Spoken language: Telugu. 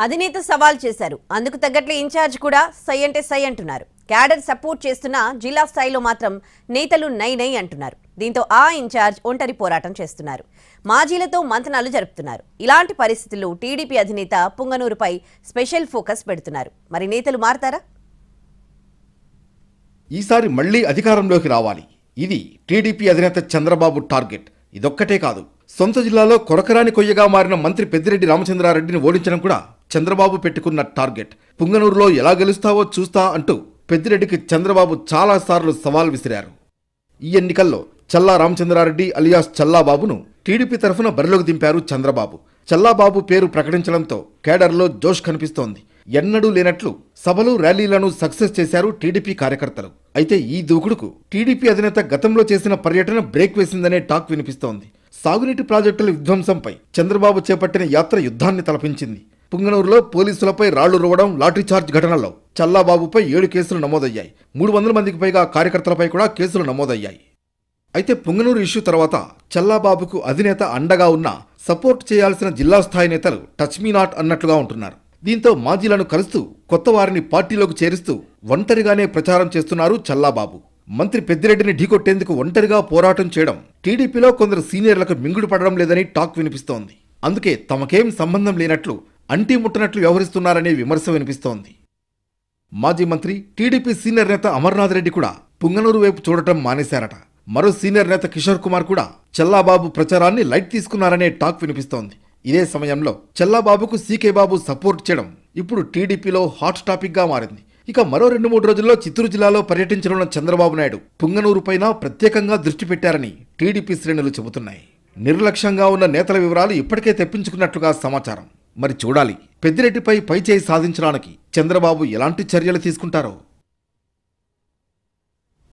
అధినేత సవాల్ చేశారు. అందుకు తగ్గట్లే ఇన్ఛార్జ్ కూడా సై అంటే సై అంటున్నారు. క్యాడర్ సపోర్ట్ చేస్తున్న జిల్లా స్థాయిలో మాత్రం నేతలు నై నై అంటున్నారు. దీంతో ఆ ఇన్ఛార్జ్ ఒంటరి పోరాటం చేస్తున్నారు. మాజీలతో మంతనాలు జరుపుతున్నారు. ఇలాంటి పరిస్థితుల్లో టీడీపీ అధినేత పుంగనూరుపై స్పెషల్ ఫోకస్ పెడుతున్నారు. మరి నేతలు మారతారా? ఈసారి మళ్లీ అధికారంలోకి రావాలి. ఇది టీడీపీ అధినేత చంద్రబాబు టార్గెట్. ఇదొక్కటే కాదు, సొంత జిల్లాలో కొరకరాని కొయ్యగా మారిన మంత్రి పెద్దిరెడ్డి రామచంద్రారెడ్డిని ఓడించడం కూడా చంద్రబాబు పెట్టుకున్న టార్గెట్. పుంగనూరులో ఎలా గెలుస్తావో చూస్తా అంటూ పెద్దిరెడ్డికి చంద్రబాబు చాలాసార్లు సవాల్ విసిరారు. ఈ ఎన్నికల్లో చల్లా రామచంద్రారెడ్డి అలియాస్ చల్లాబాబును టీడీపీ తరఫున బరిలోకి దింపారు చంద్రబాబు. చల్లాబాబు పేరు ప్రకటించడంతో కేడర్లో జోష్ కనిపిస్తోంది. ఎన్నడూ లేనట్లు సభలు ర్యాలీలను సక్సెస్ చేశారు టీడీపీ కార్యకర్తలు. అయితే ఈ దూకుడుకు టీడీపీ అధినేత గతంలో చేసిన పర్యటన బ్రేక్ వేసిందనే టాక్ వినిపిస్తోంది. సాగునీటి ప్రాజెక్టుల విధ్వంసంపై చంద్రబాబు చేపట్టిన యాత్ర యుద్ధాన్ని తలపించింది. పుంగనూరులో పోలీసులపై రాళ్లు రువ్వడం, లాఠీచార్జ్ ఘటనలో చల్లాబాబుపై 7 కేసులు నమోదయ్యాయి. 300 మందికి పైగా కార్యకర్తలపై కూడా కేసులు నమోదయ్యాయి. అయితే పుంగనూరు ఇష్యూ తర్వాత చల్లాబాబుకు అధినేత అండగా ఉన్నా సపోర్ట్ చేయాల్సిన జిల్లా స్థాయి నేతలు టచ్ మీ నాట్ అన్నట్లుగా ఉంటున్నారు. దీంతో మాజీలను కలుస్తూ కొత్త వారిని పార్టీలోకి చేరుస్తూ ఒంటరిగానే ప్రచారం చేస్తున్నారు చల్లాబాబు. మంత్రి పెద్దిరెడ్డిని ఢీకొట్టేందుకు ఒంటరిగా పోరాటం చేయడం టీడీపీలో కొందరు సీనియర్లకు మింగుడు పడడం లేదని టాక్ వినిపిస్తోంది. అందుకే తమకేం సంబంధం లేనట్లు, అంటీ ముట్టనట్లు వ్యవహరిస్తున్నారనే విమర్శ వినిపిస్తోంది. మాజీ మంత్రి టీడీపీ సీనియర్ నేత అమర్నాథ్ రెడ్డి కూడా పుంగనూరు వైపు చూడటం మానేశారట. మరో సీనియర్ నేత కిషోర్ కుమార్ కూడా చల్లాబాబు ప్రచారాన్ని లైట్ తీసుకున్నారనే టాక్ వినిపిస్తోంది. ఇదే సమయంలో చల్లాబాబుకు సీకే బాబు సపోర్ట్ చేయడం ఇప్పుడు టీడీపీలో హాట్ టాపిక్ గా మారింది. ఇక మరో 2-3 రోజుల్లో చిత్తూరు జిల్లాలో పర్యటించనున్న చంద్రబాబు నాయుడు పుంగనూరుపైన ప్రత్యేకంగా దృష్టి పెట్టారని టీడీపీ శ్రేణులు చెబుతున్నాయి. నిర్లక్ష్యంగా ఉన్న నేతల వివరాలు ఇప్పటికే తెప్పించుకున్నట్లుగా సమాచారం. మరి చూడాలి, పెద్దిరెడ్డిపై పైచేయి సాధించడానికి చంద్రబాబు ఎలాంటి చర్యలు తీసుకుంటారో.